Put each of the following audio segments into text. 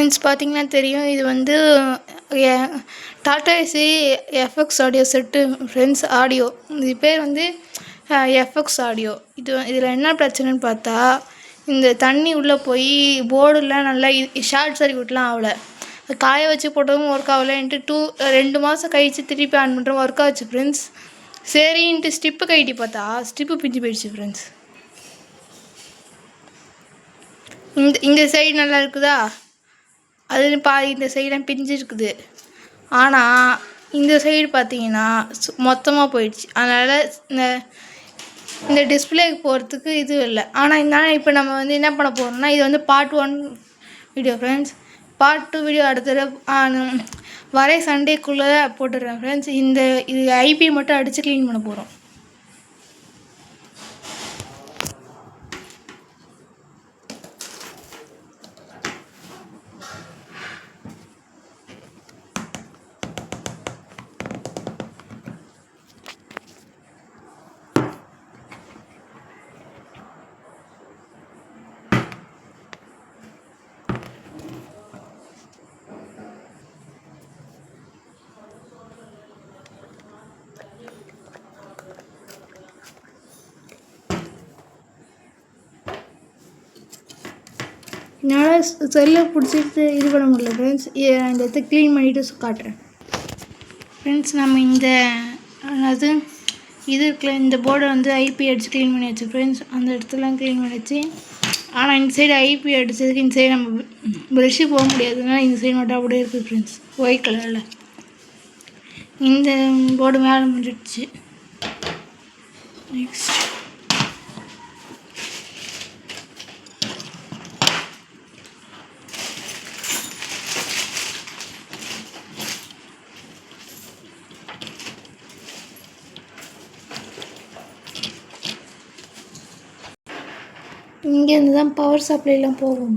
Friends பார்த்தீங்கன்னா தெரியும். இது வந்து a Tata AC FX audio set friends audio. இது பேர் வந்து எஃப்எக்ஸ் ஆடியோ. இதில் என்ன பிரச்சனைன்னு பார்த்தா, இந்த தண்ணி உள்ளே போய் போர்டுலாம் நல்லா ஷார்ட் சர்க்யூட்லாம் ஆகலை. காய வச்சு போட்டதும் ஒர்க் ஆகலைன்ட்டு 2 மாதம் கழித்து திருப்பி ஆன் பண்ணுறோம், ஒர்க் ஆச்சு ஃப்ரெண்ட்ஸ். சரின்ட்டு ஸ்டிப்பு கழட்டி பார்த்தா ஸ்டிப்பு பிஞ்சு போயிடுச்சு ஃப்ரெண்ட்ஸ். இந்த சைடு நல்லா இருக்குதா, அது பாதி இந்த சைடெலாம் பிஞ்சு இருக்குது. ஆனால் இந்த சைடு பார்த்தீங்கன்னா மொத்தமாக போயிடுச்சு. அதனால் இந்த டிஸ்பிளேக்கு போகிறதுக்கு இது இல்லை. ஆனால் இப்போ நம்ம வந்து என்ன பண்ண போகிறோம்னா, இது வந்து part 1 video friends. Part 2 video அடுத்த வர சண்டேக்குள்ளே போட்டுடுறேன் ஃப்ரெண்ட்ஸ். இது ஐபி மட்டும் அடித்து க்ளீன் பண்ண போகிறோம். என்னால் செல்லை பிடிச்சிட்டு இது பண்ண முடியல ஃப்ரெண்ட்ஸ். இந்த இடத்த க்ளீன் பண்ணிவிட்டு காட்டுறேன் ஃப்ரெண்ட்ஸ். நம்ம இது இருக்குல்ல, இந்த போர்டை வந்து ஐபி அடித்து க்ளீன் பண்ணி வச்சு ஃப்ரெண்ட்ஸ். அந்த இடத்துலாம் க்ளீன் பண்ணிச்சு. ஆனால் இந்த சைடு ஐபி அடித்ததுக்கு இந்த சைடு நம்ம ப்ரெஷ்ஷு போக முடியாதுனால இந்த சைடு மட்டும் அப்படியே இருக்குது ஃப்ரெண்ட்ஸ், ஒயிட் கலரில். இந்த போர்டு மேலே முடிஞ்சிடுச்சு. நெக்ஸ்ட் இங்கேருந்து தான் பவர் சப்ளைலாம் போகும்.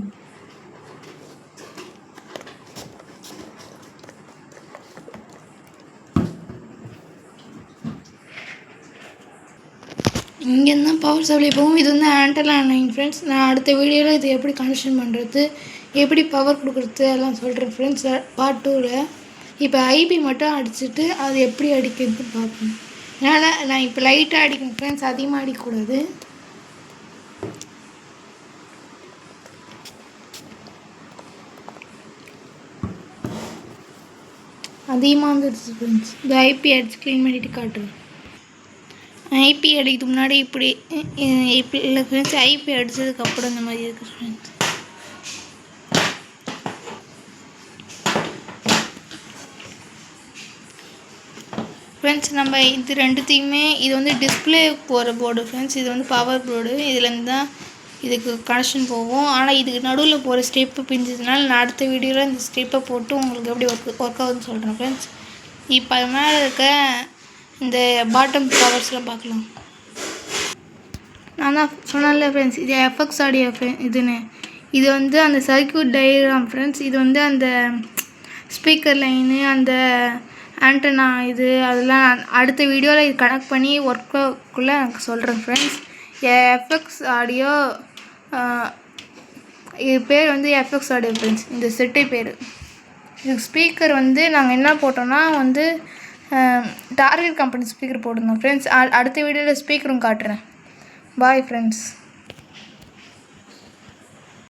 இங்கேருந்து தான் பவர் சப்ளை போகும். இது வந்து ஆண்டனா 9 ஃப்ரெண்ட்ஸ். நான் அடுத்த வீடியோவில் இது எப்படி கனெக்ஷன் பண்ணுறது, எப்படி பவர் கொடுக்குறது எல்லாம் சொல்கிறேன் ஃப்ரெண்ட்ஸ் பார்ட் 2ல். இப்போ ஐபி மட்டும் அடிச்சுட்டு அது எப்படி அடிக்கிறது பார்ப்போம். அதனால் நான் இப்போ லைட்டாக அடிக்கணும் ஃப்ரெண்ட்ஸ், அதிகமாக அடிக்கக்கூடாது. அதிகமாக வந்துடுச்சு ஃப்ரெண்ட்ஸ். இந்த ஐபி அடித்து க்ளீன் பண்ணிவிட்டு காட்டுறேன். ஐபி அடிக்கிறதுக்கு முன்னாடி இப்படி இல்லை ஃப்ரெண்ட்ஸ். ஐபி அடித்ததுக்கப்புறம் இந்த மாதிரி இருக்குது ஃப்ரெண்ட்ஸ். ஃப்ரெண்ட்ஸ் நம்ம இது ரெண்டுத்தையுமே, இது வந்து டிஸ்பிளே போகிற போர்டு ஃப்ரெண்ட்ஸ். இது வந்து பவர் போர்டு. இதுலேருந்து தான் இதுக்கு கனெக்ஷன் போகும். ஆனால் இதுக்கு நடுவில் போகிற ஸ்டெப்பு பிஞ்சதுனால நான் அடுத்த வீடியோவில் இந்த ஸ்டெப்பை போட்டு உங்களுக்கு எப்படி ஒர்க் ஆகுதுன்னு சொல்கிறேன் ஃப்ரெண்ட்ஸ். இப்போ அது மேலே இருக்க இந்த பாட்டம் கவர்ஸ்லாம் பார்க்கலாம். நான் தான் சொன்னேன்ல ஃப்ரெண்ட்ஸ், இது எஃப்எக்ஸ் ஆடியோ இதுன்னு. இது வந்து அந்த சர்க்யூட் டயக்ராம் ஃப்ரெண்ட்ஸ். இது வந்து அந்த ஸ்பீக்கர் லைனு, அந்த ஆண்டனா அதெல்லாம் அடுத்த வீடியோவில் இது கனெக்ட் பண்ணி ஒர்க்குள்ளே எனக்கு சொல்கிறேன் ஃப்ரெண்ட்ஸ். எஃப்எக்ஸ் ஆடியோ, இது பேர் வந்து எஃப்எக்ஸ் ஆடியோ ஃப்ரெண்ட்ஸ். இந்த செட்டு பேர். இதுக்கு ஸ்பீக்கர் வந்து நாங்கள் என்ன போட்டோம்னா வந்து டார்கெட் கம்பெனி ஸ்பீக்கர் போட்டிருந்தோம் ஃப்ரெண்ட்ஸ். அடுத்த வீடியோவில் ஸ்பீக்கரும் காட்டுறேன். Bye friends.